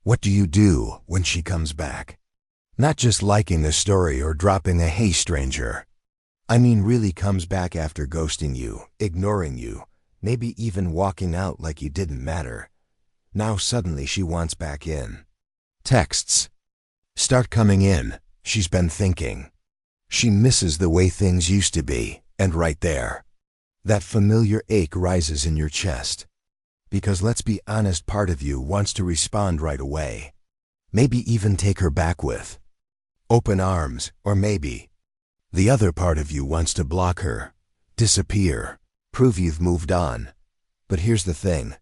What do you do when she comes back? Not just liking a story or dropping a "hey stranger." I mean really comes back after ghosting you, ignoring you, maybe even walking out like you didn't matter. Now suddenly she wants back in. Texts start coming in. She's been thinking. She misses the way things used to be, and right there, that familiar ache rises in your chest. Because let's be honest, part of you wants to respond right away. Maybe even take her back with open arms, or maybe the other part of you wants to block her, disappear, prove you've moved on. But here's the thing.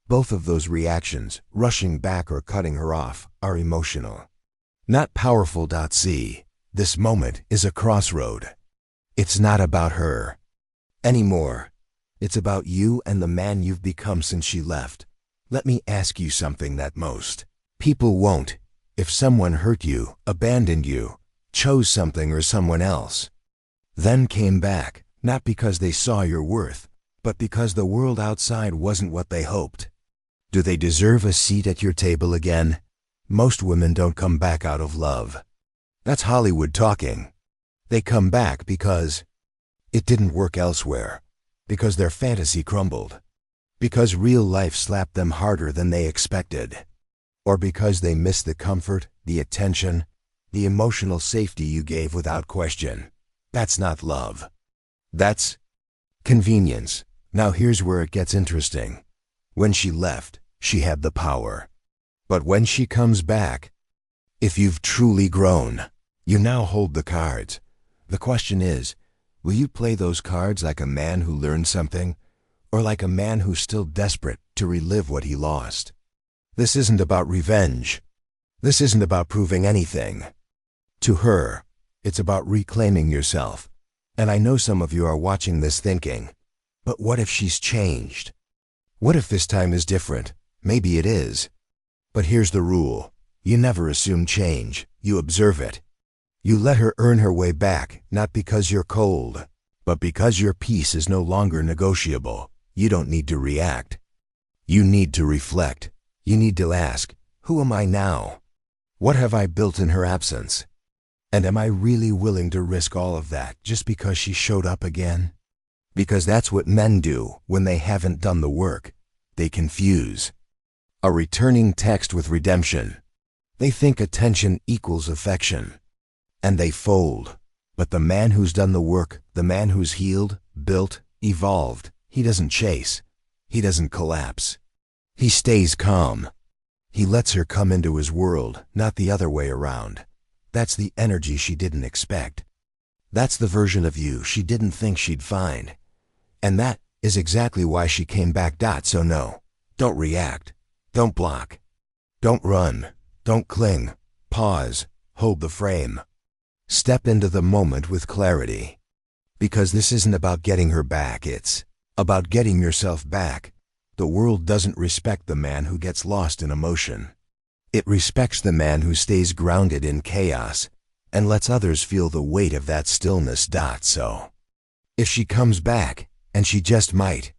Both of those reactions, rushing back or cutting her off, are emotional, not powerful. See, this moment is a crossroad. It's not about her anymore. It's about you and the man you've become since she left. Let me ask you something that most people won't. If someone hurt you, abandoned you, chose something or someone else, then came back, not because they saw your worth, but because the world outside wasn't what they hoped, do they deserve a seat at your table again? Most women don't come back out of love. That's Hollywood talking. They come back because it didn't work elsewhere, because their fantasy crumbled, because real life slapped them harder than they expected, or because they missed the comfort, the attention, the emotional safety you gave without question. That's not love. That's convenience. Now here's where it gets interesting. When she left, she had the power. But when she comes back, if you've truly grown, you now hold the cards. The question is, will you play those cards like a man who learned something, or like a man who's still desperate to relive what he lost? This isn't about revenge. This isn't about proving anything. To her, it's about reclaiming yourself. And I know some of you are watching this thinking, but what if she's changed? What if this time is different? Maybe it is. But here's the rule. You never assume change. You observe it. You let her earn her way back, not because you're cold, but because your peace is no longer negotiable. You don't need to react. You need to reflect. You need to ask, who am I now? What have I built in her absence? And am I really willing to risk all of that just because she showed up again? Because that's what men do when they haven't done the work. They confuse a returning text with redemption. They think attention equals affection, and they fold. But the man who's done the work, the man who's healed, built, evolved, he doesn't chase. He doesn't collapse. He stays calm. He lets her come into his world, not the other way around. That's the energy she didn't expect. That's the version of you she didn't think she'd find. And that is exactly why she came back. So no, don't react. Don't block. Don't run. Don't cling. Pause. Hold the frame. Step into the moment with clarity. Because this isn't about getting her back, it's about getting yourself back. The world doesn't respect the man who gets lost in emotion. It respects the man who stays grounded in chaos and lets others feel the weight of that stillness. So, if she comes back, and she just might,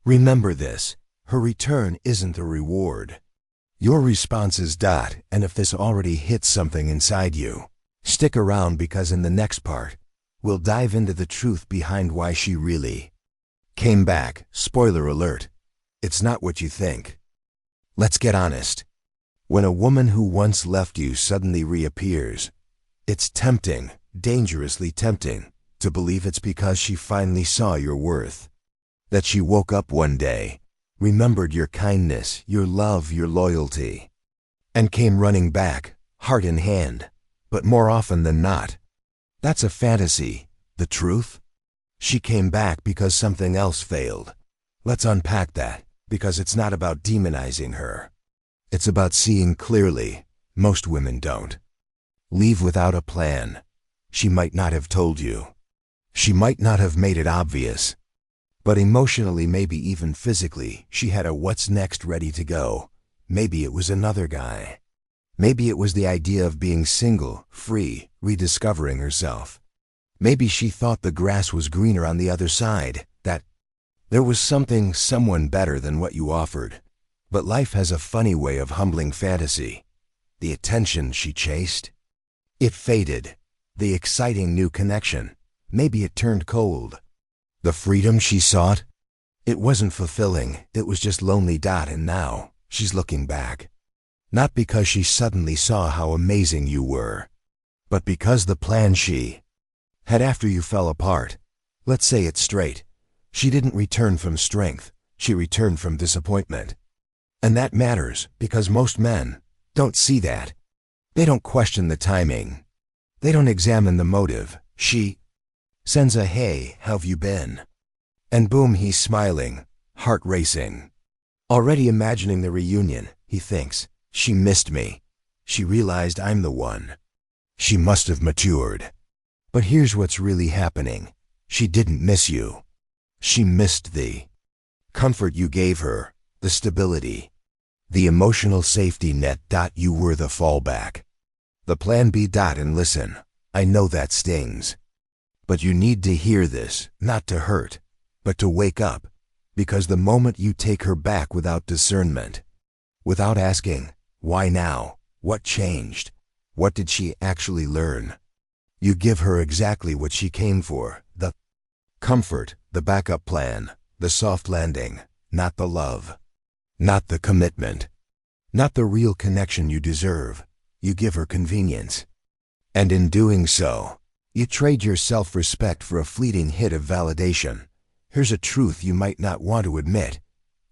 remember this: her return isn't a reward. Your response is. And if this already hits something inside you, stick around, because in the next part, we'll dive into the truth behind why she really came back. Spoiler alert, it's not what you think. Let's get honest. When a woman who once left you suddenly reappears, it's tempting, dangerously tempting, to believe it's because she finally saw your worth. That she woke up one day, remembered your kindness, your love, your loyalty, and came running back, heart in hand. But more often than not, that's a fantasy. The truth? She came back because something else failed. Let's unpack that, because it's not about demonizing her. It's about seeing clearly. Most women don't leave without a plan. She might not have told you. She might not have made it obvious. But emotionally, maybe even physically, she had a what's next ready to go. Maybe it was another guy. Maybe it was the idea of being single, free, rediscovering herself. Maybe she thought the grass was greener on the other side, that there was someone better than what you offered. But life has a funny way of humbling fantasy. The attention she chased? It faded. The exciting new connection, maybe it turned cold. The freedom she sought? It wasn't fulfilling, it was just lonely. And now, she's looking back. Not because she suddenly saw how amazing you were, but because the plan she had after you fell apart. Let's say it straight. She didn't return from strength, she returned from disappointment. And that matters, because most men don't see that. They don't question the timing. They don't examine the motive. She sends a "Hey, how've you been?" And boom, he's smiling, heart racing. Already imagining the reunion, he thinks, she missed me. She realized I'm the one. She must have matured. But here's what's really happening. She didn't miss you. She missed the comfort you gave her, the stability, the emotional safety net. You were the fallback, the plan B. And listen, I know that stings. But you need to hear this, not to hurt, but to wake up. Because the moment you take her back without discernment, without asking, why now? What changed? What did she actually learn? You give her exactly what she came for, the comfort, the backup plan, the soft landing, not the love, not the commitment, not the real connection you deserve. You give her convenience. And in doing so, you trade your self-respect for a fleeting hit of validation. Here's a truth you might not want to admit.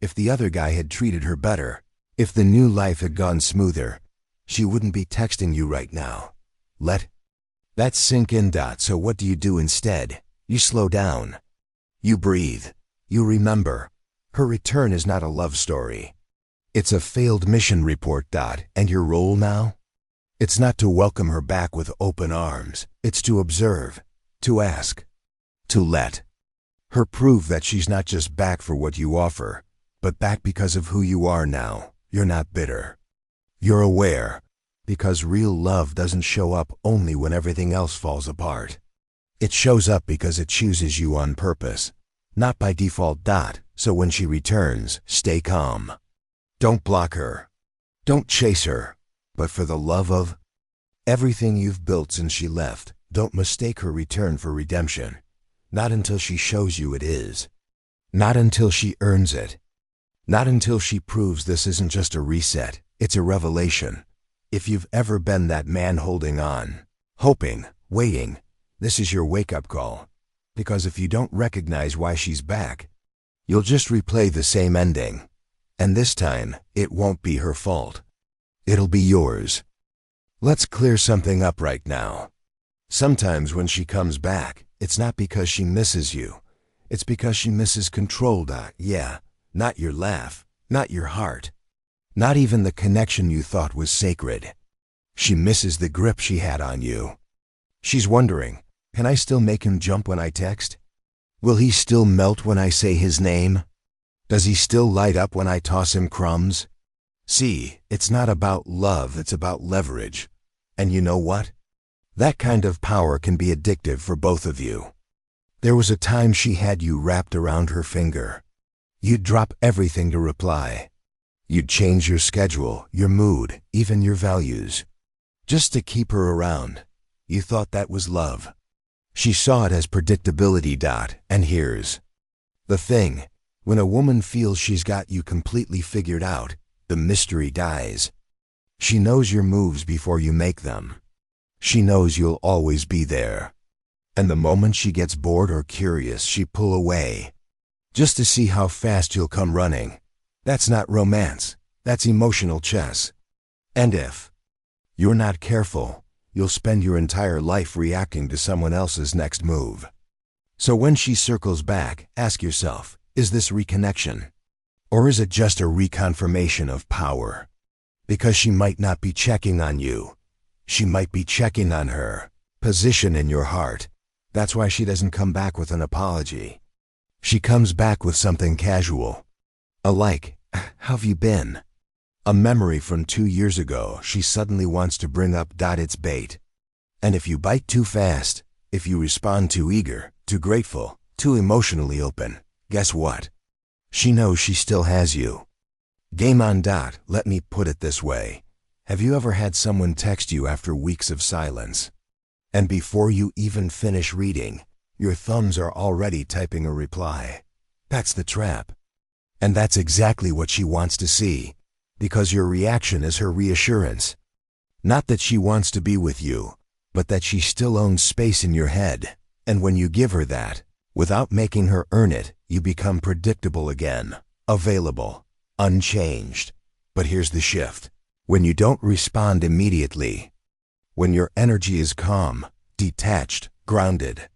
If the other guy had treated her better, if the new life had gone smoother, she wouldn't be texting you right now. Let that sink in. So what do you do instead? You slow down. You breathe. You remember. Her return is not a love story. It's a failed mission report. And your role now? It's not to welcome her back with open arms. It's to observe, to ask, to let her prove that she's not just back for what you offer, but back because of who you are now. You're not bitter. You're aware, because real love doesn't show up only when everything else falls apart. It shows up because it chooses you on purpose, not by default. So when she returns, stay calm. Don't block her. Don't chase her. But for the love of everything you've built since she left, don't mistake her return for redemption. Not until she shows you it is. Not until she earns it. Not until she proves this isn't just a reset, it's a revelation. If you've ever been that man holding on, hoping, waiting, this is your wake-up call. Because if you don't recognize why she's back, you'll just replay the same ending. And this time, it won't be her fault. It'll be yours. Let's clear something up right now. Sometimes when she comes back, it's not because she misses you. It's because she misses control. Yeah, not your laugh, not your heart, not even the connection you thought was sacred. She misses the grip she had on you. She's wondering, can I still make him jump when I text? Will he still melt when I say his name? Does he still light up when I toss him crumbs? See, it's not about love, it's about leverage. And you know what? That kind of power can be addictive for both of you. There was a time she had you wrapped around her finger. You'd drop everything to reply. You'd change your schedule, your mood, even your values, just to keep her around. You thought that was love. She saw it as predictability. And here's the thing. When a woman feels she's got you completely figured out, the mystery dies. She knows your moves before you make them. She knows you'll always be there. And the moment she gets bored or curious, she pull away, just to see how fast you'll come running. That's not romance. That's emotional chess. And if you're not careful, you'll spend your entire life reacting to someone else's next move. So when she circles back, ask yourself, is this reconnection? Or is it just a reconfirmation of power? Because she might not be checking on you. She might be checking on her position in your heart. That's why she doesn't come back with an apology. She comes back with something casual. A like, how've you been? A memory from 2 years ago she suddenly wants to bring up. It's bait. And if you bite too fast, if you respond too eager, too grateful, too emotionally open, guess what? She knows she still has you. Game on. Let me put it this way. Have you ever had someone text you after weeks of silence? And before you even finish reading, your thumbs are already typing a reply. That's the trap. And that's exactly what she wants to see, because your reaction is her reassurance. Not that she wants to be with you, but that she still owns space in your head. And when you give her that, without making her earn it, you become predictable again, available, unchanged. But here's the shift. When you don't respond immediately, when your energy is calm, detached, grounded,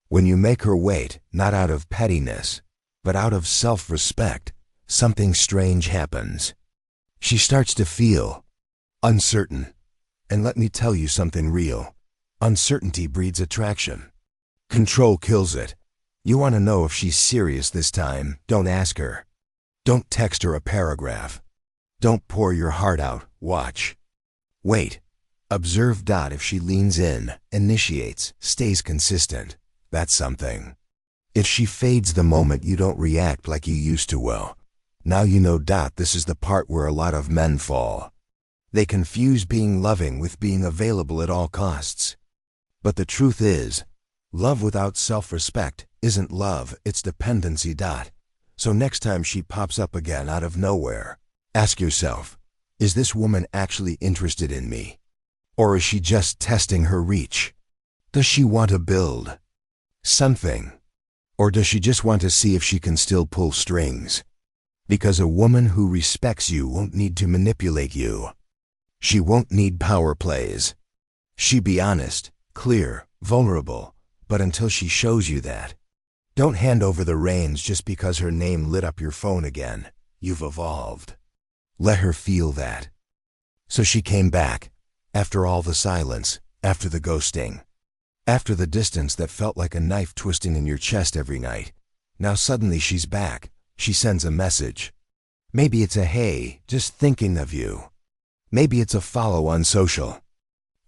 when you make her wait, not out of pettiness, but out of self-respect, something strange happens. She starts to feel uncertain. And let me tell you something real. Uncertainty breeds attraction. Control kills it. You want to know if she's serious this time, don't ask her. Don't text her a paragraph. Don't pour your heart out, watch. Wait. Observe. If she leans in, initiates, stays consistent, that's something. If she fades the moment you don't react like you used to, well, now you know. This is the part where a lot of men fall. They confuse being loving with being available at all costs. But the truth is, love without self-respect isn't love, it's dependency. So next time she pops up again out of nowhere, ask yourself, is this woman actually interested in me? Or is she just testing her reach? Does she want to build something? Or does she just want to see if she can still pull strings? Because a woman who respects you won't need to manipulate you. She won't need power plays. She be honest, clear, vulnerable, but until she shows you that, don't hand over the reins just because her name lit up your phone again. You've evolved. Let her feel that. So she came back, after all the silence, after the ghosting, after the distance that felt like a knife twisting in your chest every night. Now suddenly she's back. She sends a message. Maybe it's a hey, just thinking of you. Maybe it's a follow on social.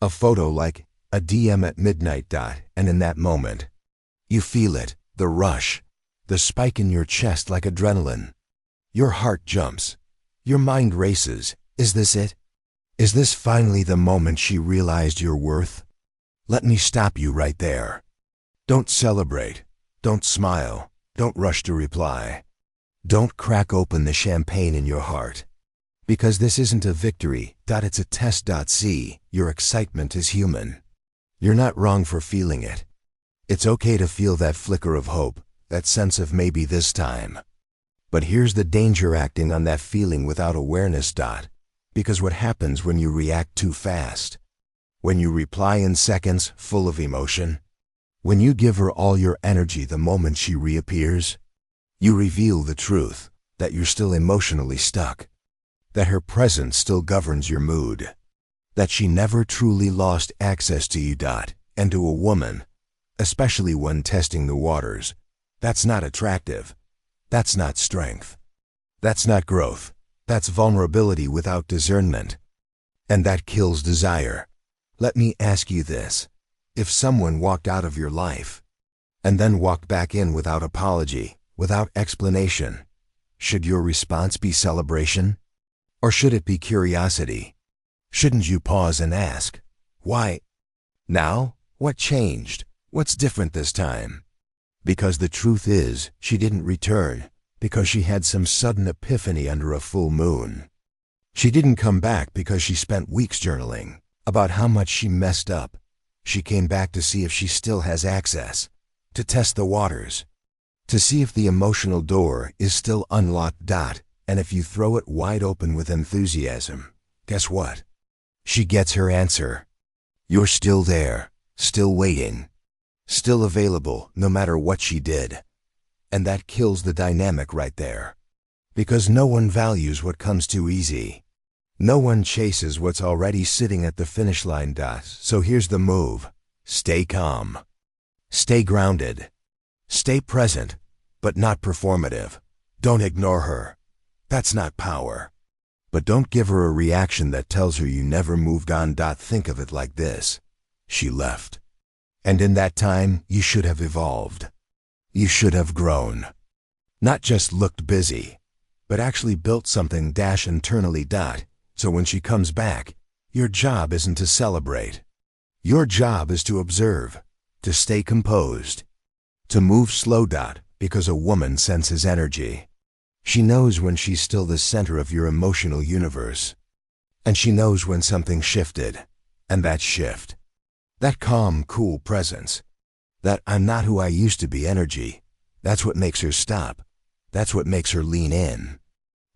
A photo like a DM at midnight. And in that moment, you feel it, the rush, the spike in your chest like adrenaline. Your heart jumps. Your mind races. Is this it? Is this finally the moment she realized your worth? Let me stop you right there. Don't celebrate. Don't smile. Don't rush to reply. Don't crack open the champagne in your heart. Because this isn't a victory. It's a test. See, your excitement is human. You're not wrong for feeling it. It's okay to feel that flicker of hope, that sense of maybe this time. But here's the danger: acting on that feeling without awareness. Because what happens when you react too fast? When you reply in seconds, full of emotion? When you give her all your energy the moment she reappears? You reveal the truth, that you're still emotionally stuck. That her presence still governs your mood. That she never truly lost access to you. And to a woman, especially when testing the waters, that's not attractive. That's not strength. That's not growth. That's vulnerability without discernment. And that kills desire. Let me ask you this. If someone walked out of your life, and then walked back in without apology, without explanation, should your response be celebration? Or should it be curiosity? Shouldn't you pause and ask, why? Now? What changed? What's different this time? Because the truth is, she didn't return because she had some sudden epiphany under a full moon. She didn't come back because she spent weeks journaling about how much she messed up. She came back to see if she still has access, to test the waters, to see if the emotional door is still unlocked. And if you throw it wide open with enthusiasm, guess what? She gets her answer. You're still there, still waiting, still available no matter what she did. And that kills the dynamic right there. Because no one values what comes too easy. No one chases what's already sitting at the finish line. So here's the move. Stay calm. Stay grounded. Stay present, but not performative. Don't ignore her. That's not power. But don't give her a reaction that tells her you never moved on. Think of it like this. She left. And in that time, you should have evolved. You should have grown. Not just looked busy, but actually built something internally. So when she comes back, Your job isn't to celebrate. Your job is to observe, to stay composed, to move slow. Because a woman senses energy. She knows when she's still the center of your emotional universe. And she knows when something shifted. And that shift, that calm, cool presence, that I'm not who I used to be energy, that's what makes her stop. That's what makes her lean in.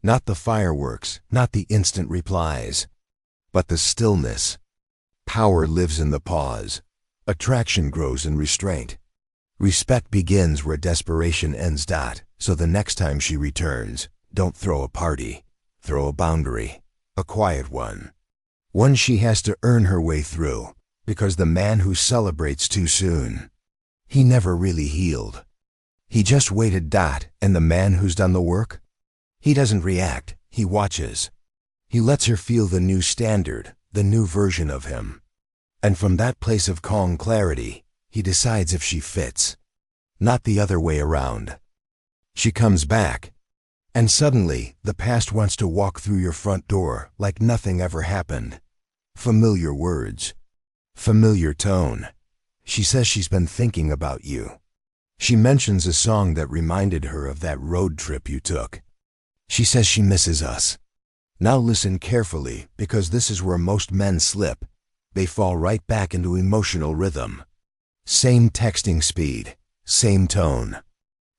Not the fireworks, not the instant replies, but the stillness. Power lives in the pause. Attraction grows in restraint. Respect begins where desperation ends. So the next time she returns, don't throw a party. Throw a boundary, a quiet one. One she has to earn her way through, because the man who celebrates too soon, he never really healed. He just waited. And the man who's done the work? He doesn't react, he watches. He lets her feel the new standard, the new version of him. And from that place of calm clarity, he decides if she fits. Not the other way around. She comes back, and suddenly the past wants to walk through your front door like nothing ever happened. Familiar words. Familiar tone. She says she's been thinking about you. She mentions a song that reminded her of that road trip you took. She says she misses us. Now listen carefully, because this is where most men slip. They fall right back into emotional rhythm. Same texting speed, same tone,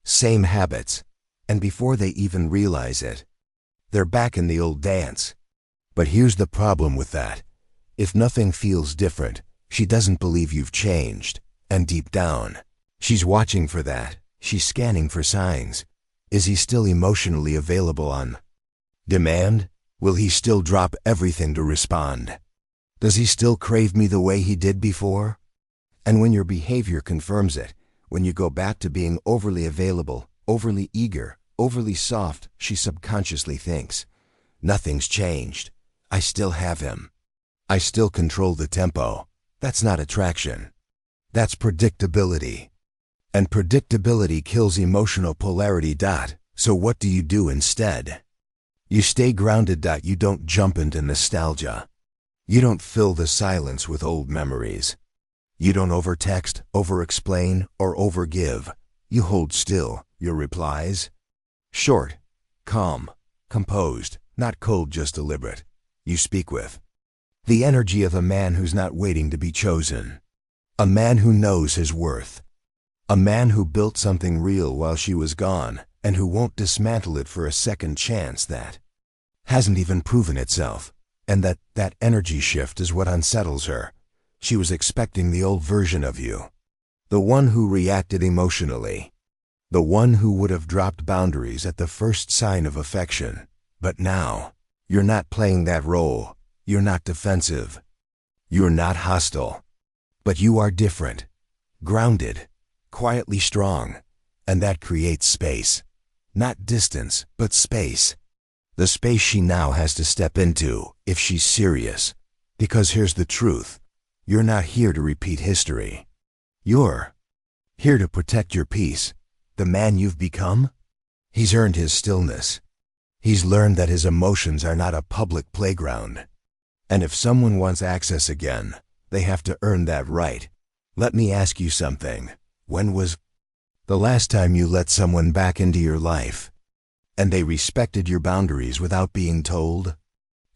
same habits, and before they even realize it, they're back in the old dance. But here's the problem with that. If nothing feels different, she doesn't believe you've changed, and deep down, she's watching for that. She's scanning for signs. Is he still emotionally available on demand? Will he still drop everything to respond? Does he still crave me the way he did before? And when your behavior confirms it, when you go back to being overly available, overly eager, overly soft, she subconsciously thinks, nothing's changed. I still have him. I still control the tempo. That's not attraction. That's predictability. And predictability kills emotional polarity. So what do you do instead? You stay grounded. You don't jump into nostalgia. You don't fill the silence with old memories. You don't overtext, overexplain, or overgive. You hold still. Your replies? Short, calm, composed, not cold, just deliberate. You speak with the energy of a man who's not waiting to be chosen. A man who knows his worth. A man who built something real while she was gone, and who won't dismantle it for a second chance that hasn't even proven itself. And that energy shift is what unsettles her. She was expecting the old version of you. The one who reacted emotionally. The one who would have dropped boundaries at the first sign of affection. But now, you're not playing that role. You're not defensive. You're not hostile. But you are different. Grounded. Quietly strong. And that creates space. Not distance, but space. The space she now has to step into, if she's serious. Because here's the truth. You're not here to repeat history. You're here to protect your peace. The man you've become? He's earned his stillness. He's learned that his emotions are not a public playground. And if someone wants access again, they have to earn that right. Let me ask you something. When was the last time you let someone back into your life, and they respected your boundaries without being told?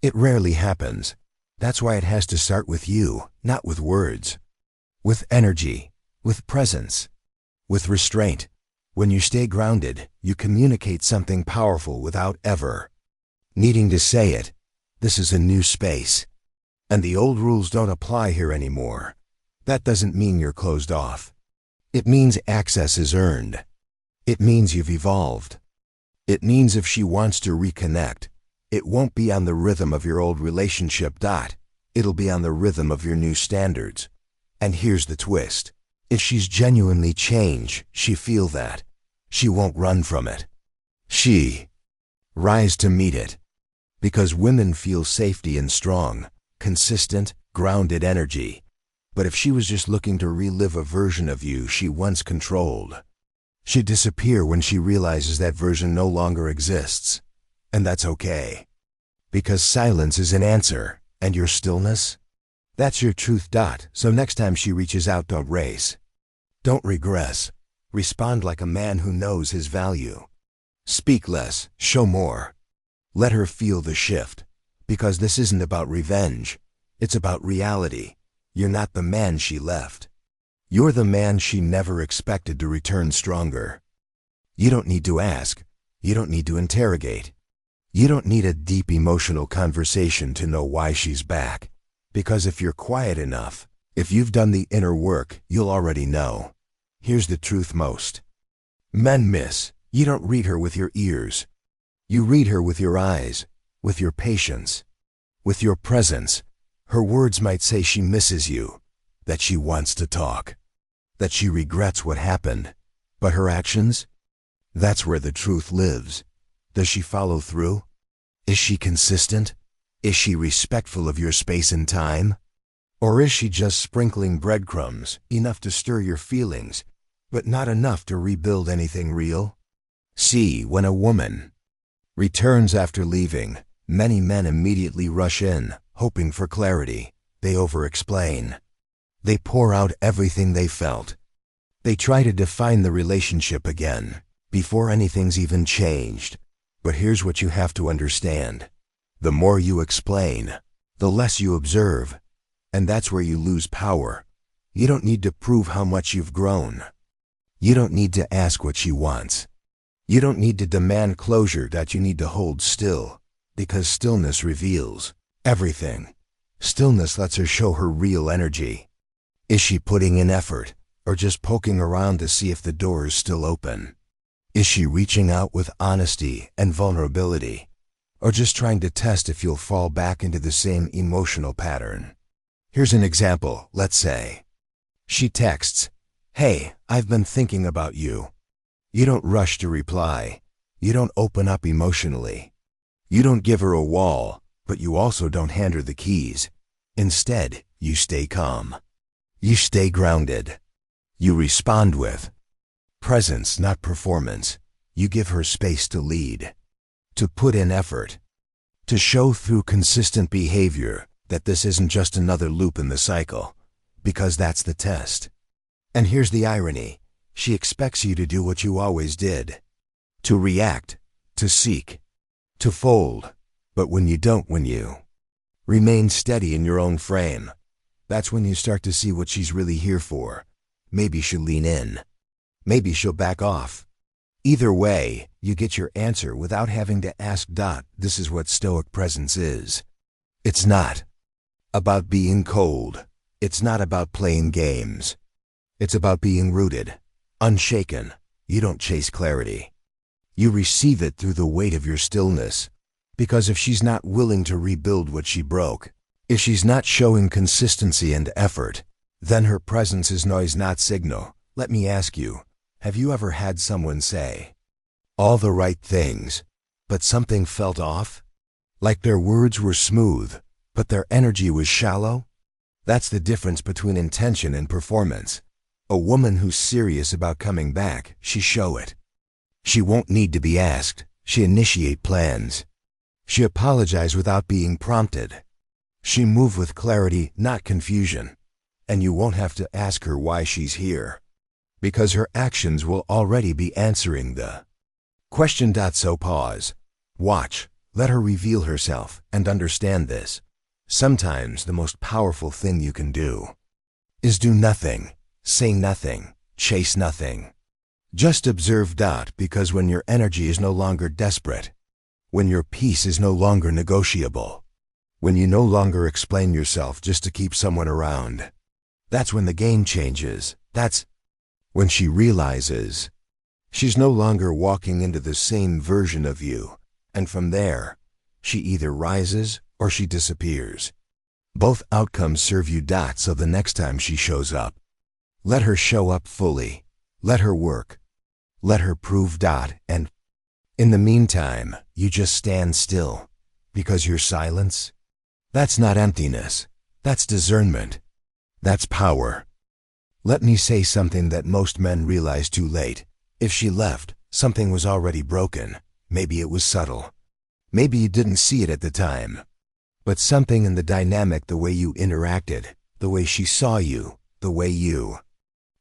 It rarely happens. That's why it has to start with you, not with words. With energy, with presence, with restraint. When you stay grounded, you communicate something powerful without ever needing to say it. This is a new space. And the old rules don't apply here anymore. That doesn't mean you're closed off. It means access is earned. It means you've evolved. It means if she wants to reconnect, it won't be on the rhythm of your old relationship. It'll be on the rhythm of your new standards. And here's the twist. If she's genuinely changed, she feel that. She won't run from it. She rise to meet it. Because women feel safety in strong, consistent, grounded energy. But if she was just looking to relive a version of you she once controlled, she'd disappear when she realizes that version no longer exists. And that's okay. Because silence is an answer, And your stillness? That's your truth. So next time she reaches out, don't race. Don't regress. Respond like a man who knows his value. Speak less, show more. Let her feel the shift. Because this isn't about revenge. It's about reality. You're not the man she left. You're the man she never expected to return stronger. You don't need to ask. You don't need to interrogate. You don't need a deep emotional conversation to know why she's back. Because if you're quiet enough, if you've done the inner work, you'll already know. Here's the truth most men miss. You don't read her with your ears. You read her with your eyes, with your patience, with your presence. Her words might say she misses you, that she wants to talk, that she regrets what happened. But her actions? That's where the truth lives. Does she follow through? Is she consistent? Is she respectful of your space and time? Or is she just sprinkling breadcrumbs, enough to stir your feelings, but not enough to rebuild anything real? See, when a woman returns after leaving, many men immediately rush in, hoping for clarity. They over-explain. They pour out everything they felt. They try to define the relationship again, before anything's even changed. But here's what you have to understand. The more you explain, the less you observe. And that's where you lose power. You don't need to prove how much you've grown. You don't need to ask what she wants. You don't need to demand closure. That you need to hold still, because stillness reveals everything. Stillness lets her show her real energy. Is she putting in effort, or just poking around to see if the door is still open? Is she reaching out with honesty and vulnerability, or just trying to test if you'll fall back into the same emotional pattern? Here's an example. Let's say she texts, "Hey, I've been thinking about you." You don't rush to reply. You don't open up emotionally. You don't give her a wall, but you also don't hand her the keys. Instead, you stay calm. You stay grounded. You respond with presence, not performance. You give her space to lead, to put in effort, to show through consistent behavior that this isn't just another loop in the cycle, because that's the test. And here's the irony. She expects you to do what you always did, to react, to seek, to fold. But when you don't, when you remain steady in your own frame, that's when you start to see what she's really here for. Maybe she'll lean in. Maybe she'll back off. Either way, you get your answer without having to ask. This is what Stoic presence is. It's not about being cold. It's not about playing games. It's about being rooted, unshaken. You don't chase clarity. You receive it through the weight of your stillness. Because if she's not willing to rebuild what she broke, if she's not showing consistency and effort, then her presence is noise, not signal. Let me ask you, have you ever had someone say all the right things, but something felt off? Like their words were smooth, but their energy was shallow? That's the difference between intention and performance. A woman who's serious about coming back, she show it. She won't need to be asked. She initiate plans. She apologize without being prompted. She move with clarity, not confusion. And you won't have to ask her why she's here, because her actions will already be answering the question. So pause. Watch. Let her reveal herself, and understand this. Sometimes the most powerful thing you can do is do nothing, say nothing, chase nothing. Just observe. Because when your energy is no longer desperate, when your peace is no longer negotiable, when you no longer explain yourself just to keep someone around, that's when the game changes. That's when she realizes she's no longer walking into the same version of you. And from there, she either rises or she disappears. Both outcomes serve you. So the next time she shows up, let her show up fully. Let her work. Let her prove. And in the meantime, you just stand still, because your silence, that's not emptiness. That's discernment. That's power. Let me say something that most men realize too late. If she left, something was already broken. Maybe it was subtle. Maybe you didn't see it at the time. but something in the dynamic, the way you interacted, the way she saw you, the way you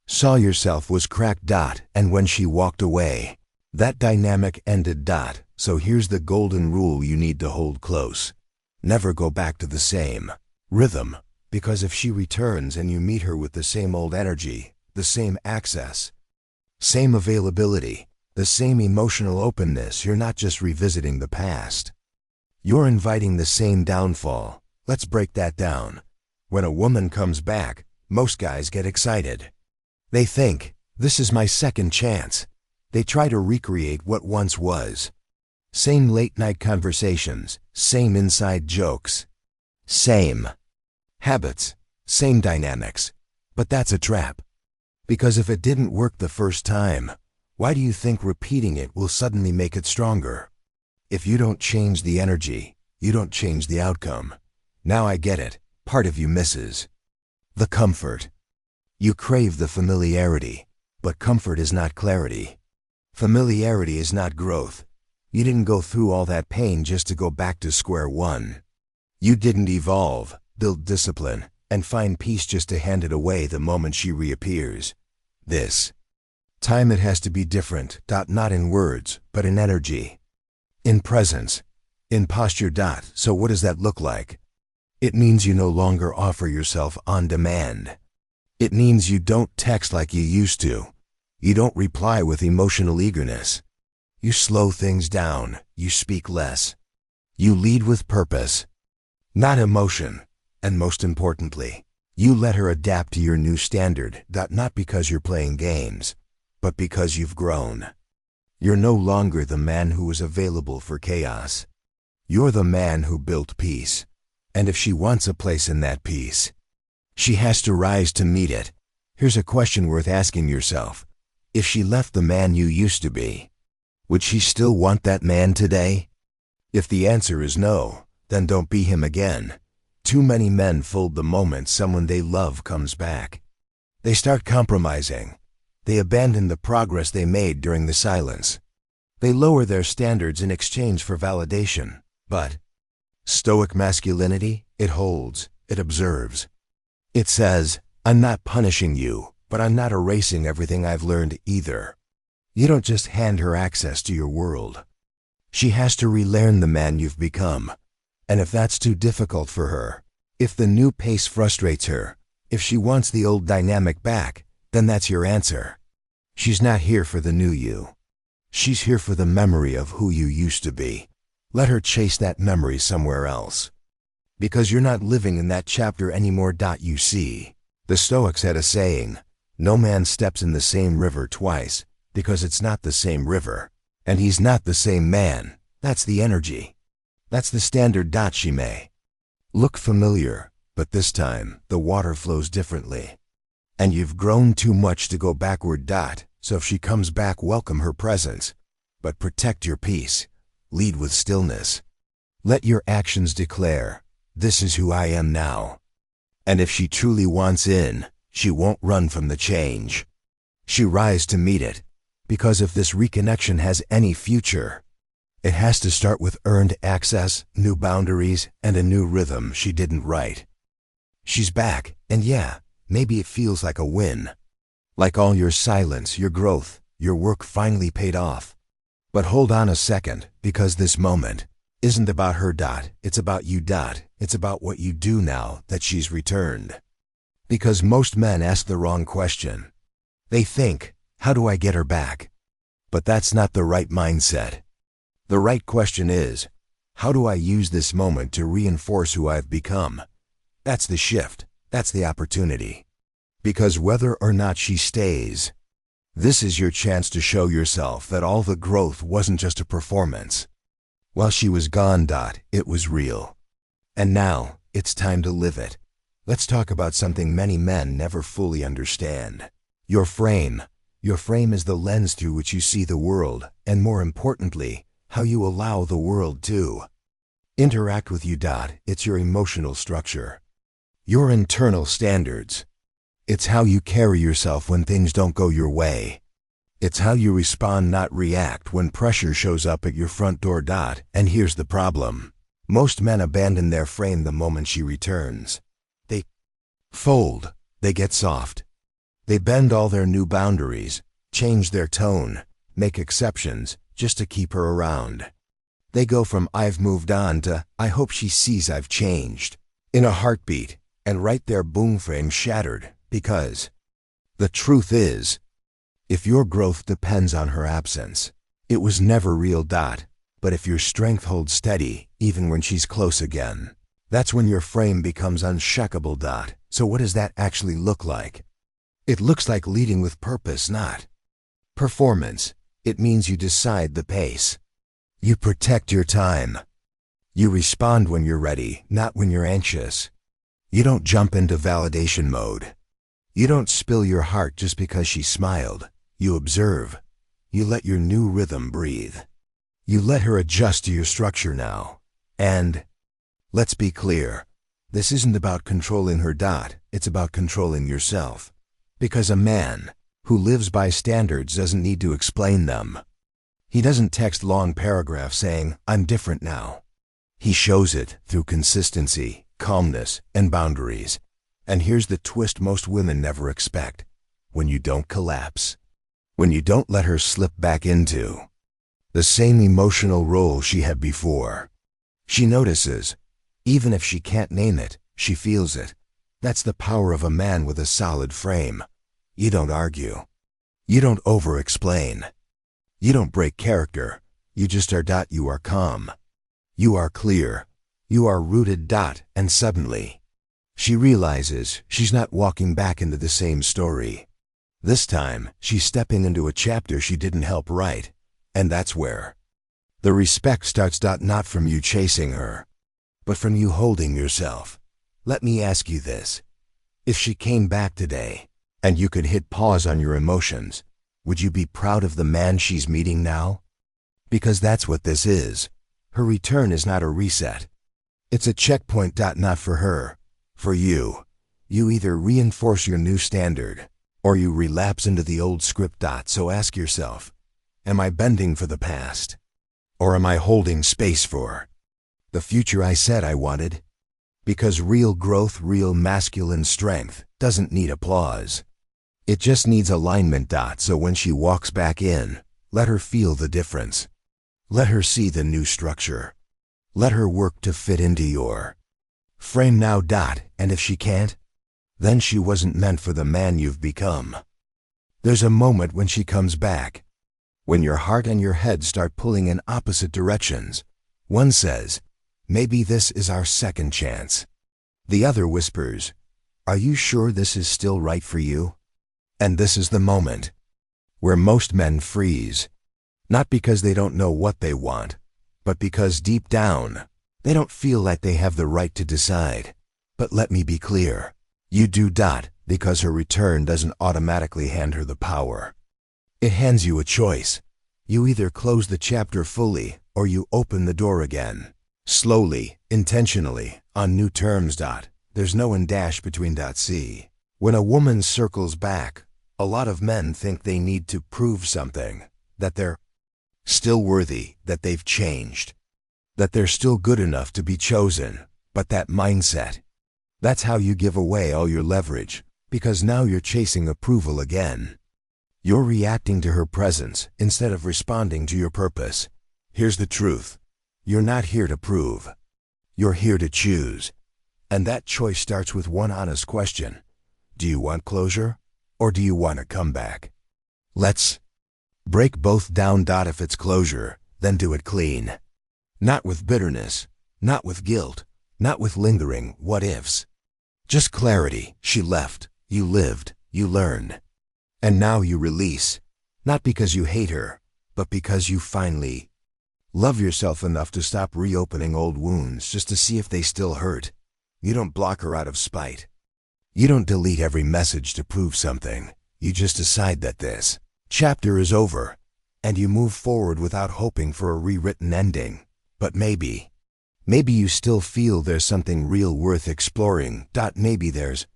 saw yourself was cracked. And when she walked away, that dynamic ended. So here's the golden rule you need to hold close. Never go back to the same rhythm, because if she returns and you meet her with the same old energy, the same access, same availability, the same emotional openness, you're not just revisiting the past. You're inviting the same downfall. Let's break that down. When a woman comes back, most guys get excited. They think, this is my second chance. They try to recreate what once was. Same late-night conversations, same inside jokes, same habits, same dynamics. But that's a trap. Because if it didn't work the first time, why do you think repeating it will suddenly make it stronger? If you don't change the energy, you don't change the outcome. Now I get it. Part of you misses the comfort. You crave the familiarity, but comfort is not clarity. Familiarity is not growth. You didn't go through all that pain just to go back to square one. You didn't evolve, build discipline, and find peace just to hand it away the moment she reappears. This time it has to be different. Not in words, but in energy, in presence, in posture. So what does that look like? It means you no longer offer yourself on demand. It means you don't text like you used to. You don't reply with emotional eagerness. You slow things down. You speak less. You lead with purpose, not emotion. And most importantly, you let her adapt to your new standard. Not because you're playing games, but because you've grown. You're no longer the man who was available for chaos. You're the man who built peace. And if she wants a place in that peace, she has to rise to meet it. Here's a question worth asking yourself. If she left the man you used to be, would she still want that man today? If the answer is no, then don't be him again. Too many men fold the moment someone they love comes back. They start compromising. They abandon the progress they made during the silence. They lower their standards in exchange for validation. But Stoic masculinity, it holds, it observes. It says, I'm not punishing you, but I'm not erasing everything I've learned either. You don't just hand her access to your world. She has to relearn the man you've become. And if that's too difficult for her, if the new pace frustrates her, if she wants the old dynamic back, then that's your answer. She's not here for the new you. She's here for the memory of who you used to be. Let her chase that memory somewhere else. Because you're not living in that chapter anymore. You see, the Stoics had a saying, no man steps in the same river twice, because it's not the same river. And he's not the same man. That's the energy. That's the standard. She may look familiar, but this time the water flows differently. And you've grown too much to go backward. So if she comes back, welcome her presence. But protect your peace. Lead with stillness. Let your actions declare, this is who I am now. And if she truly wants in, she won't run from the change. She rise to meet it. Because if this reconnection has any future, it has to start with earned access, new boundaries, and a new rhythm she didn't write. She's back, and yeah, maybe it feels like a win. Like all your silence, your growth, your work finally paid off. But hold on a second, because this moment isn't about her. It's about you. It's about what you do now that she's returned. Because most men ask the wrong question. They think, how do I get her back? But that's not the right mindset. The right question is, how do I use this moment to reinforce who I've become? That's the shift. That's the opportunity. Because whether or not she stays, this is your chance to show yourself that all the growth wasn't just a performance. While she was gone, it was real. And now, it's time to live it. Let's talk about something many men never fully understand. Your frame. Your frame is the lens through which you see the world, and more importantly, how you allow the world to interact with you. It's your emotional structure. Your internal standards. It's how you carry yourself when things don't go your way. It's how you respond, not react, when pressure shows up at your front door. And here's the problem. Most men abandon their frame the moment she returns. They fold, they get soft. They bend all their new boundaries, change their tone, make exceptions just to keep her around. They go from "I've moved on" to "I hope she sees I've changed" in a heartbeat, and right there boom, frame shattered, because the truth is, if your growth depends on her absence, it was never real. But if your strength holds steady, even when she's close again, that's when your frame becomes unshakable. So what does that actually look like? It looks like leading with purpose, not performance. It means you decide the pace. You protect your time. You respond when you're ready, not when you're anxious. You don't jump into validation mode. You don't spill your heart just because she smiled. You observe. You let your new rhythm breathe. You let her adjust to your structure now. And let's be clear, this isn't about controlling her. It's about controlling yourself. Because a man who lives by standards doesn't need to explain them. He doesn't text long paragraphs saying, "I'm different now." He shows it through consistency, calmness, and boundaries. And here's the twist most women never expect. When you don't collapse. When you don't let her slip back into the same emotional role she had before. She notices. Even if she can't name it, she feels it. That's the power of a man with a solid frame. You don't argue. You don't over-explain. You don't break character. You just are. You are calm. You are clear. You are rooted. And suddenly, she realizes she's not walking back into the same story. This time, she's stepping into a chapter she didn't help write. And that's where the respect starts. Not from you chasing her, but from you holding yourself. Let me ask you this. If she came back today, and you could hit pause on your emotions, would you be proud of the man she's meeting now? Because that's what this is. Her return is not a reset. It's a checkpoint. Not for her. For you. You either reinforce your new standard, or you relapse into the old script. So ask yourself, am I bending for the past? Or am I holding space for the future I said I wanted? Because real growth, real masculine strength, doesn't need applause. It just needs alignment. So when she walks back in, let her feel the difference. Let her see the new structure. Let her work to fit into your frame now. And if she can't, then she wasn't meant for the man you've become. There's a moment when she comes back, when your heart and your head start pulling in opposite directions. One says, "Maybe this is our second chance." The other whispers, "Are you sure this is still right for you?" And this is the moment where most men freeze. Not because they don't know what they want, but because deep down, they don't feel like they have the right to decide. But let me be clear. You do. Because her return doesn't automatically hand her the power. It hands you a choice. You either close the chapter fully, or you open the door again. Slowly, intentionally, on new terms. There's no and dash between. See, when a woman circles back, a lot of men think they need to prove something, that they're still worthy, that they've changed, that they're still good enough to be chosen. But that mindset, that's how you give away all your leverage, because now you're chasing approval again. You're reacting to her presence instead of responding to your purpose. Here's the truth. You're not here to prove. You're here to choose. And that choice starts with one honest question. Do you want closure, or do you want a comeback? Let's break both down. If it's closure, then do it clean. Not with bitterness, not with guilt, not with lingering what-ifs. Just clarity. She left, you lived, you learned. And now you release, not because you hate her, but because you finally love yourself enough to stop reopening old wounds just to see if they still hurt. You don't block her out of spite. You don't delete every message to prove something. You just decide that this chapter is over, and you move forward without hoping for a rewritten ending. But maybe you still feel there's something real worth exploring. Maybe there's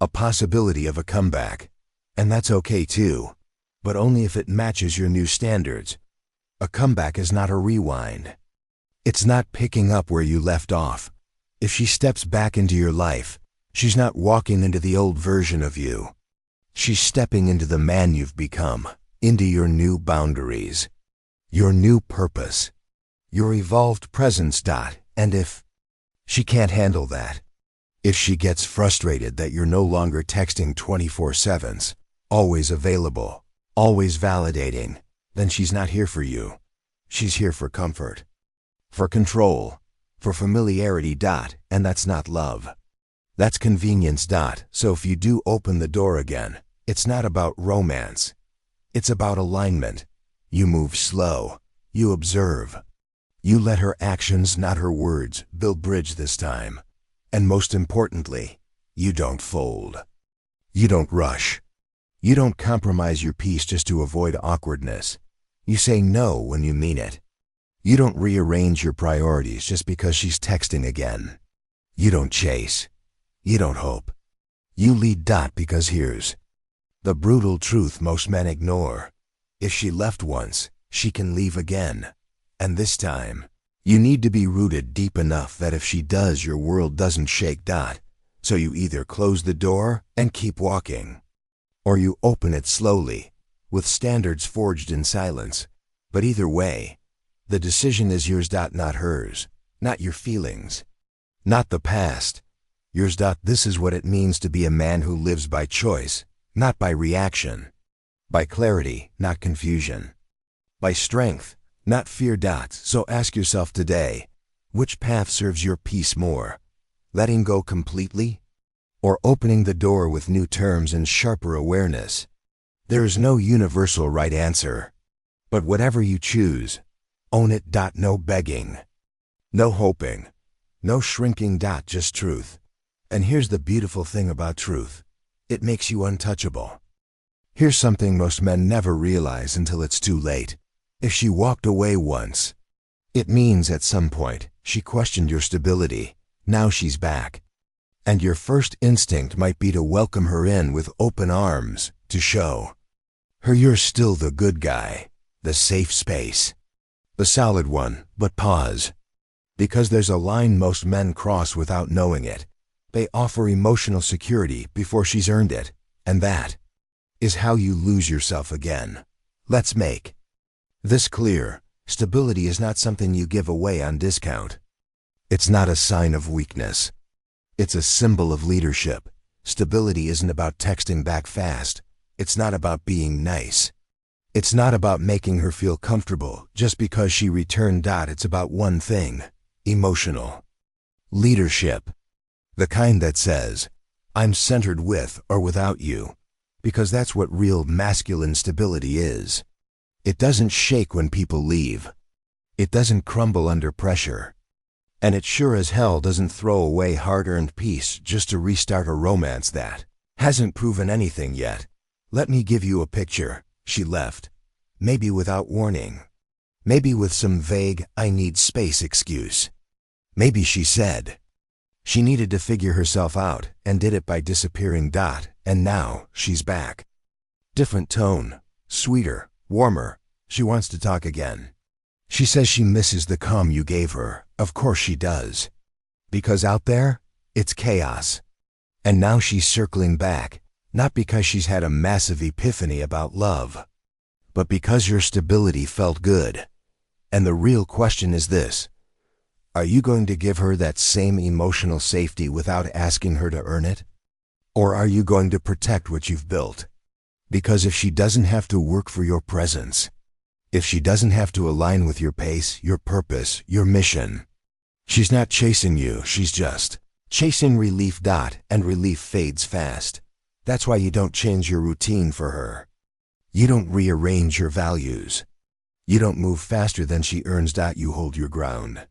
a possibility of a comeback. And that's okay too, but only if it matches your new standards. A comeback is not a rewind. It's not picking up where you left off. If she steps back into your life, she's not walking into the old version of you. She's stepping into the man you've become, into your new boundaries, your new purpose, your evolved presence. And if she can't handle that, if she gets frustrated that you're no longer texting 24/7s, always available, always validating, then she's not here for you. She's here for comfort, for control, for familiarity. And that's not love. That's convenience. So if you do open the door again, it's not about romance. It's about alignment. You move slow. You observe. You let her actions, not her words, build bridge this time. And most importantly, you don't fold. You don't rush. You don't compromise your peace just to avoid awkwardness. You say no when you mean it. You don't rearrange your priorities just because she's texting again. You don't chase. You don't hope. You lead. Because here's the brutal truth most men ignore. If she left once, she can leave again. And this time, you need to be rooted deep enough that if she does, your world doesn't shake. So you either close the door and keep walking, or you open it slowly, with standards forged in silence. But either way, the decision is yours. Not hers, not your feelings, not the past. Yours. This is what it means to be a man who lives by choice, not by reaction, by clarity, not confusion, by strength, not fear. So ask yourself today, which path serves your peace more? Letting go completely, or opening the door with new terms and sharper awareness? There is no universal right answer, but whatever you choose, own it. No begging, no hoping, no shrinking. Just truth. And here's the beautiful thing about truth. It makes you untouchable. Here's something most men never realize until it's too late. If she walked away once, it means at some point she questioned your stability. Now she's back. And your first instinct might be to welcome her in with open arms, to show her you're still the good guy, the safe space, the solid one. But pause. Because there's a line most men cross without knowing it. They offer emotional security before she's earned it. And that is how you lose yourself again. Let's make this clear. Stability is not something you give away on discount. It's not a sign of weakness. It's a symbol of leadership. Stability isn't about texting back fast. It's not about being nice. It's not about making her feel comfortable just because she returned. It's about one thing: emotional leadership. The kind that says, I'm centered with or without you. Because that's what real masculine stability is. It doesn't shake when people leave. It doesn't crumble under pressure. And it sure as hell doesn't throw away hard-earned peace just to restart a romance that hasn't proven anything yet. Let me give you a picture. She left. Maybe without warning. Maybe with some vague, I need space excuse. Maybe she said she needed to figure herself out and did it by disappearing. And now she's back. Different tone. Sweeter. Warmer. She wants to talk again. She says she misses the calm you gave her. Of course she does. Because out there, it's chaos. And now she's circling back, not because she's had a massive epiphany about love, but because your stability felt good. And the real question is this: are you going to give her that same emotional safety without asking her to earn it? Or are you going to protect what you've built? Because if she doesn't have to work for your presence, if she doesn't have to align with your pace, your purpose, your mission, she's not chasing you, she's just chasing relief. And relief fades fast. That's why you don't change your routine for her. You don't rearrange your values. You don't move faster than she earns. You hold your ground.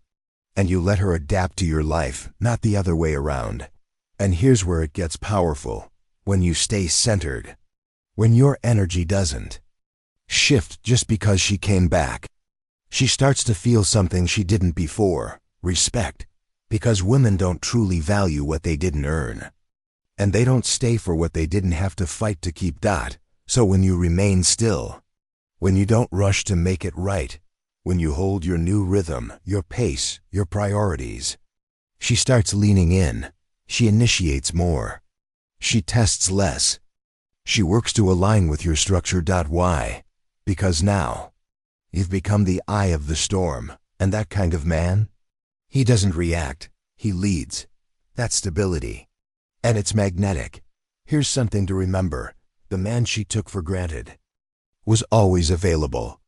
And you let her adapt to your life, not the other way around. And here's where it gets powerful. When you stay centered. When your energy doesn't shift just because she came back. She starts to feel something she didn't before: respect. Because women don't truly value what they didn't earn. And they don't stay for what they didn't have to fight to keep. So when you remain still, when you don't rush to make it right, When you hold your new rhythm, your pace, your priorities. She starts leaning in. She initiates more. She tests less. She works to align with your structure. Why? Because now, you've become the eye of the storm, and that kind of man, he doesn't react, he leads. That's stability. And it's magnetic. Here's something to remember. The man she took for granted was always available.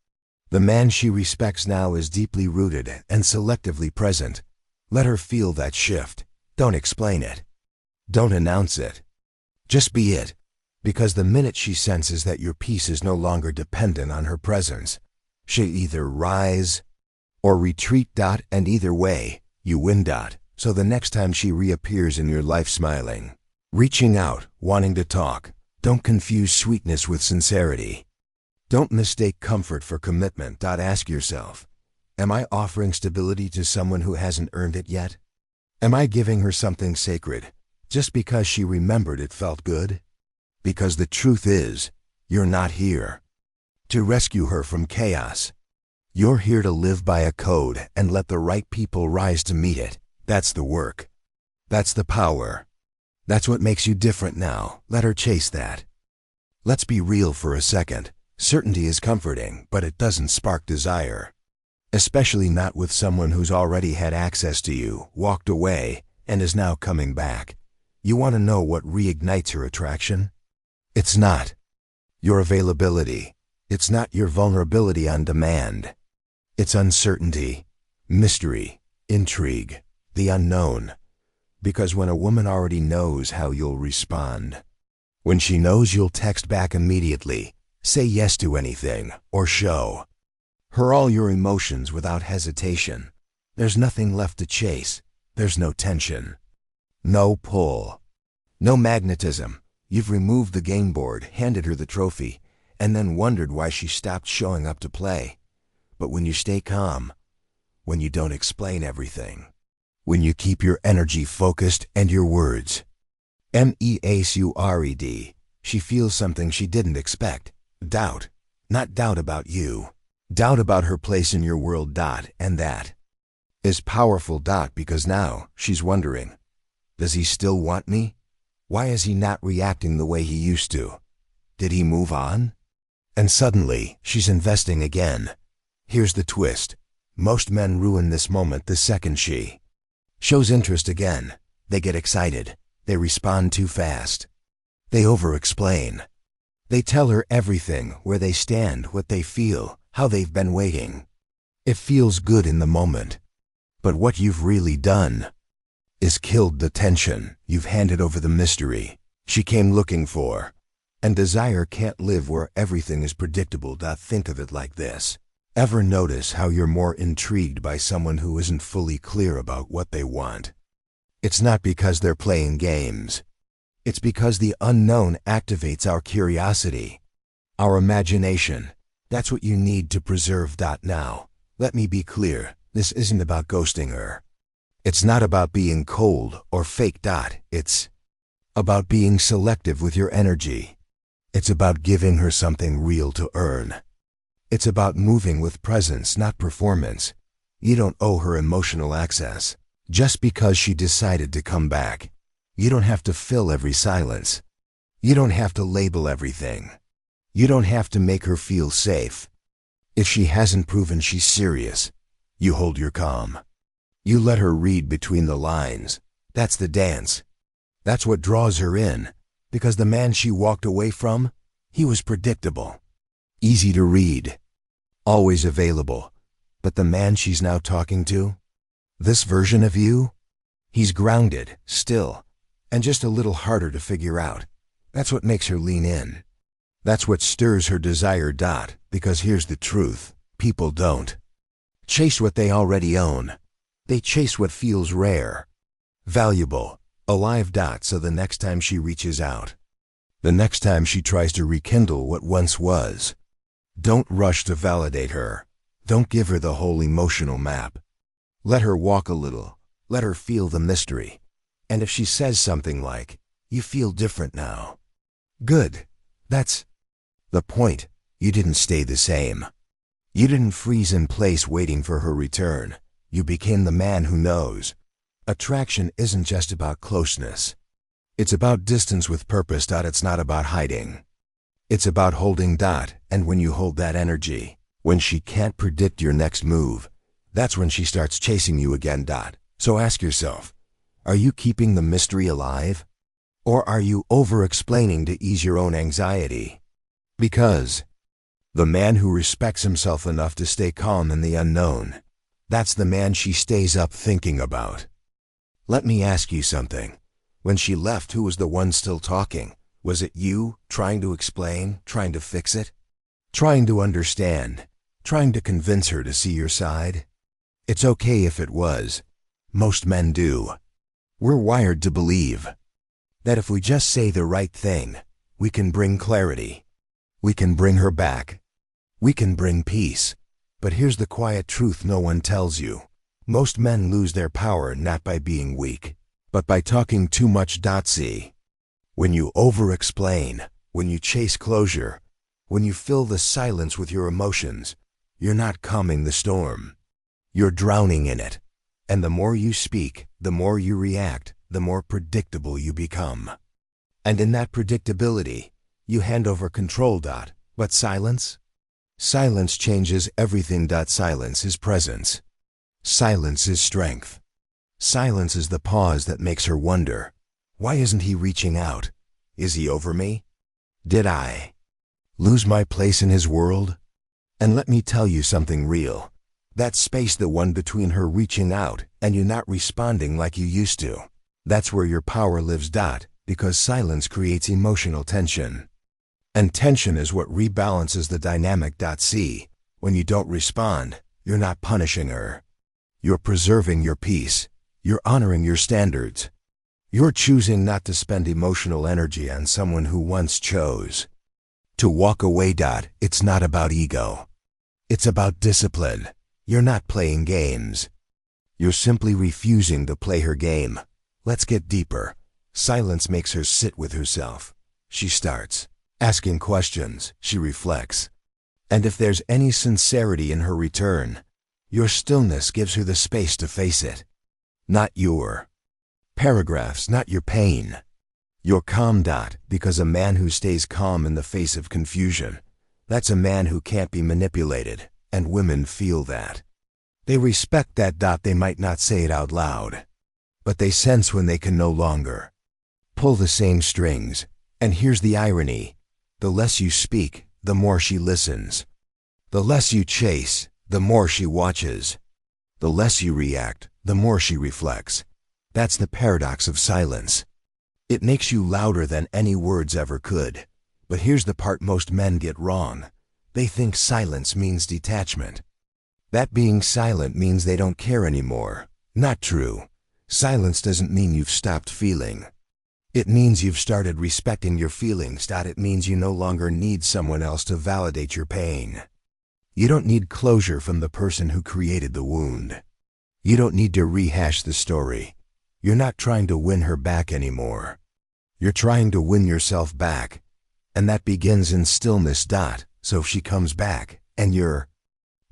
The man she respects now is deeply rooted and selectively present. Let her feel that shift. Don't explain it. Don't announce it. Just be it. Because the minute she senses that your peace is no longer dependent on her presence, she'll either rise or retreat. And either way, you win. So the next time she reappears in your life smiling, reaching out, wanting to talk, don't confuse sweetness with sincerity. Don't mistake comfort for commitment. Ask yourself, am I offering stability to someone who hasn't earned it yet? Am I giving her something sacred just because she remembered it felt good? Because the truth is, you're not here to rescue her from chaos. You're here to live by a code and let the right people rise to meet it. That's the work. That's the power. That's what makes you different now. Let her chase that. Let's be real for a second. Certainty is comforting, but it doesn't spark desire. Especially not with someone who's already had access to you, walked away, and is now coming back. You want to know what reignites her attraction? It's not your availability. It's not your vulnerability on demand. It's uncertainty, mystery, intrigue, the unknown. Because when a woman already knows how you'll respond, when she knows you'll text back immediately, say yes to anything, or show her all your emotions without hesitation, there's nothing left to chase. There's no tension, no pull, no magnetism. You've removed the game board, handed her the trophy, and then wondered why she stopped showing up to play. But when you stay calm, when you don't explain everything, when you keep your energy focused and your words MEASURED, she feels something she didn't expect. Doubt. Not doubt about you. Doubt about her place in your world. And that is powerful. Because now she's wondering, does he still want me? Why is he not reacting the way he used to? Did he move on? And suddenly, she's investing again. Here's the twist. Most men ruin this moment the second she shows interest again. They get excited. They respond too fast. They over-explain. They tell her everything, where they stand, what they feel, how they've been waiting. It feels good in the moment. But what you've really done is killed the tension. You've handed over the mystery she came looking for. And desire can't live where everything is predictable. Think of it like this. Ever notice how you're more intrigued by someone who isn't fully clear about what they want? It's not because they're playing games. It's because the unknown activates our curiosity, our imagination. That's what you need to preserve. Now, let me be clear. This isn't about ghosting her. It's not about being cold or fake. It's about being selective with your energy. It's about giving her something real to earn. It's about moving with presence, not performance. You don't owe her emotional access just because she decided to come back. You don't have to fill every silence. You don't have to label everything. You don't have to make her feel safe. If she hasn't proven she's serious, you hold your calm. You let her read between the lines. That's the dance. That's what draws her in. Because the man she walked away from, he was predictable, easy to read, always available. But the man she's now talking to, this version of you, he's grounded, still, and just a little harder to figure out. That's what makes her lean in. That's what stirs her desire. Because here's the truth. People don't chase what they already own. They chase what feels rare, valuable, alive. So the next time she reaches out, the next time she tries to rekindle what once was, don't rush to validate her. Don't give her the whole emotional map. Let her walk a little. Let her feel the mystery. And if she says something like, "You feel different now," good. That's the point. You didn't stay the same. You didn't freeze in place waiting for her return. You became the man who knows. Attraction isn't just about closeness. It's about distance with purpose. It's not about hiding. It's about holding. And when you hold that energy, when she can't predict your next move, that's when she starts chasing you again. So ask yourself, are you keeping the mystery alive? Or are you over-explaining to ease your own anxiety? Because the man who respects himself enough to stay calm in the unknown, that's the man she stays up thinking about. Let me ask you something. When she left, who was the one still talking? Was it you, trying to explain, trying to fix it? Trying to understand, trying to convince her to see your side? It's okay if it was. Most men do. We're wired to believe that if we just say the right thing, we can bring clarity. We can bring her back. We can bring peace. But here's the quiet truth no one tells you. Most men lose their power not by being weak, but by talking too much. See, when you over-explain, when you chase closure, when you fill the silence with your emotions, you're not calming the storm. You're drowning in it. And the more you speak, the more you react, the more predictable you become. And in that predictability, you hand over control. But silence? Silence changes everything. Silence is presence. Silence is strength. Silence is the pause that makes her wonder, why isn't he reaching out? Is he over me? Did I lose my place in his world? And let me tell you something real. That space, the one between her reaching out and you not responding like you used to, that's where your power lives. Because silence creates emotional tension. And tension is what rebalances the dynamic. See, when you don't respond, you're not punishing her. You're preserving your peace. You're honoring your standards. You're choosing not to spend emotional energy on someone who once chose to walk away. It's not about ego. It's about discipline. You're not playing games. You're simply refusing to play her game. Let's get deeper. Silence makes her sit with herself. She starts asking questions. She reflects. And if there's any sincerity in her return, your stillness gives her the space to face it. Not your paragraphs, not your pain. Your calm. Because a man who stays calm in the face of confusion, that's a man who can't be manipulated. And women feel that. They respect that. They might not say it out loud, but they sense when they can no longer pull the same strings. And here's the irony. The less you speak, the more she listens. The less you chase, the more she watches. The less you react, the more she reflects. That's the paradox of silence. It makes you louder than any words ever could. But here's the part most men get wrong. They think silence means detachment. That being silent means they don't care anymore. Not true. Silence doesn't mean you've stopped feeling. It means you've started respecting your feelings. It means you no longer need someone else to validate your pain. You don't need closure from the person who created the wound. You don't need to rehash the story. You're not trying to win her back anymore. You're trying to win yourself back. And that begins in stillness. So if she comes back, and you're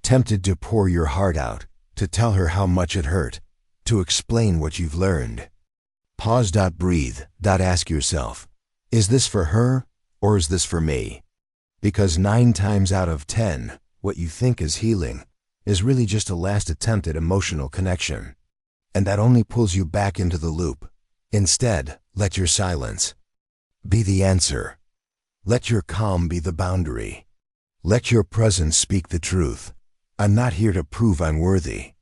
tempted to pour your heart out, to tell her how much it hurt, to explain what you've learned, pause. Breathe. Ask yourself, is this for her, or is this for me? Because 9 times out of 10, what you think is healing is really just a last attempt at emotional connection. And that only pulls you back into the loop. Instead, let your silence be the answer. Let your calm be the boundary. Let your presence speak the truth. I'm not here to prove I'm worthy.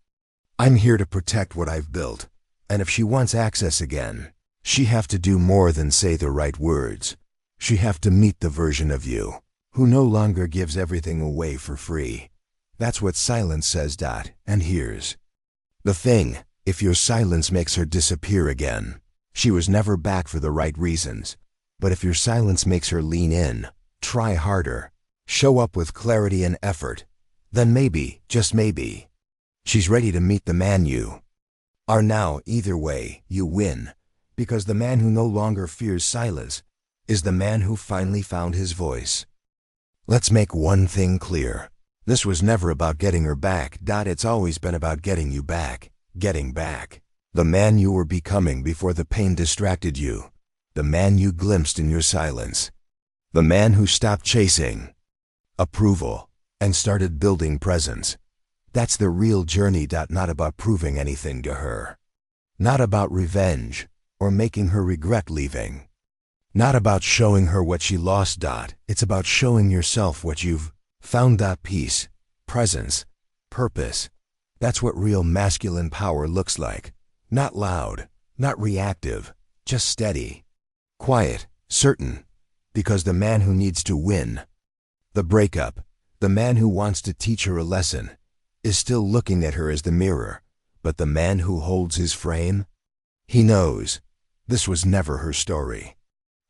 I'm here to protect what I've built. And if she wants access again, she have to do more than say the right words. She have to meet the version of you who no longer gives everything away for free. That's what silence says. And here's the thing. If your silence makes her disappear again, she was never back for the right reasons. But if your silence makes her lean in, try harder, show up with clarity and effort, then maybe, just maybe, she's ready to meet the man you are now. Either way, you win, because the man who no longer fears silence is the man who finally found his voice. Let's make one thing clear. This was never about getting her back. It's always been about getting you back. Getting back. The man you were becoming before the pain distracted you. The man you glimpsed in your silence. The man who stopped chasing approval and started building presence. That's the real journey. Not about proving anything to her. Not about revenge or making her regret leaving. Not about showing her what she lost. It's about showing yourself what you've found. Peace, presence, purpose. That's what real masculine power looks like. Not loud, not reactive, just steady, quiet, certain. Because the man who needs to win the breakup, the man who wants to teach her a lesson, is still looking at her as the mirror. But the man who holds his frame, he knows this was never her story.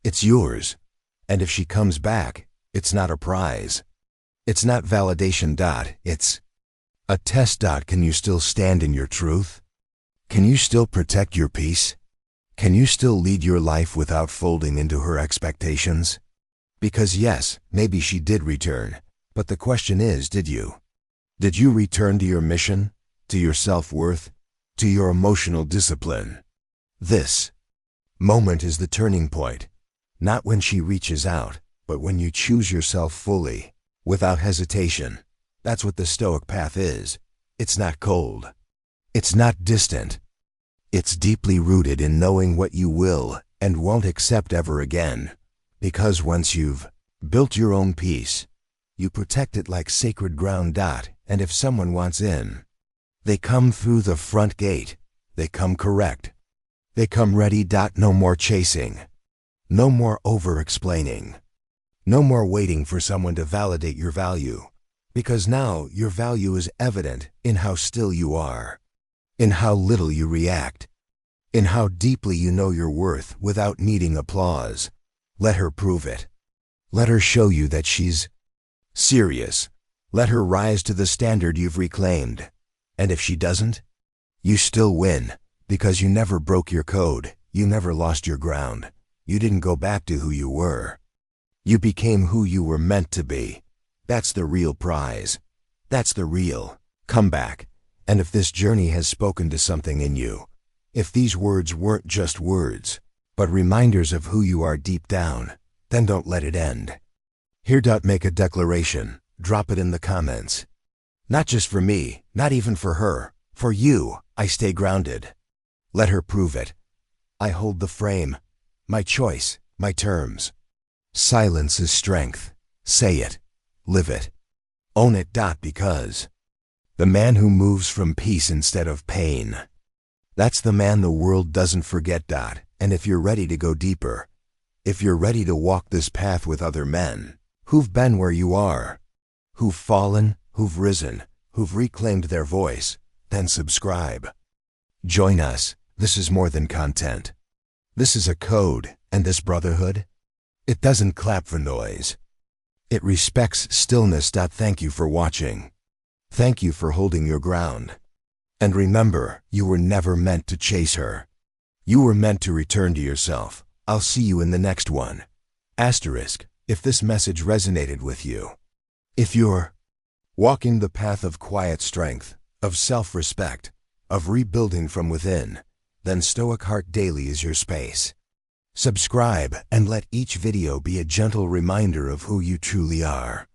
It's yours. And if she comes back, it's not a prize. It's not validation. It's a test. Can you still stand in your truth? Can you still protect your peace? Can you still lead your life without folding into her expectations? Because yes, maybe she did return, but the question is, did you? Did you return to your mission, to your self-worth, to your emotional discipline? This moment is the turning point. Not when she reaches out, but when you choose yourself fully, without hesitation. That's what the Stoic path is. It's not cold. It's not distant. It's deeply rooted in knowing what you will and won't accept ever again. Because once you've built your own peace, you protect it like sacred ground. And if someone wants in, they come through the front gate. They come correct. They come ready. No more chasing. No more over-explaining. No more waiting for someone to validate your value. Because now your value is evident in how still you are, in how little you react, in how deeply you know your worth without needing applause. Let her prove it. Let her show you that she's serious. Let her rise to the standard you've reclaimed. And if she doesn't, you still win, because you never broke your code. You never lost your ground. You didn't go back to who you were. You became who you were meant to be. That's the real prize. That's the real comeback. And if this journey has spoken to something in you, if these words weren't just words, but reminders of who you are deep down, then don't let it end. Here. Make a declaration. Drop it in the comments. Not just for me, not even for her. For you, I stay grounded. Let her prove it. I hold the frame. My choice, my terms. Silence is strength. Say it. Live it. Own it. Because the man who moves from peace instead of pain, that's the man the world doesn't forget. And if you're ready to go deeper, if you're ready to walk this path with other men who've been where you are, who've fallen, who've risen, who've reclaimed their voice, then subscribe. Join us. This is more than content. This is a code, and this brotherhood, it doesn't clap for noise. It respects stillness. Thank you for watching. Thank you for holding your ground. And remember, you were never meant to chase her. You were meant to return to yourself. I'll see you in the next one. Asterisk, if this message resonated with you, if you're walking the path of quiet strength, of self-respect, of rebuilding from within, then Stoic Heart Daily is your space. Subscribe and let each video be a gentle reminder of who you truly are.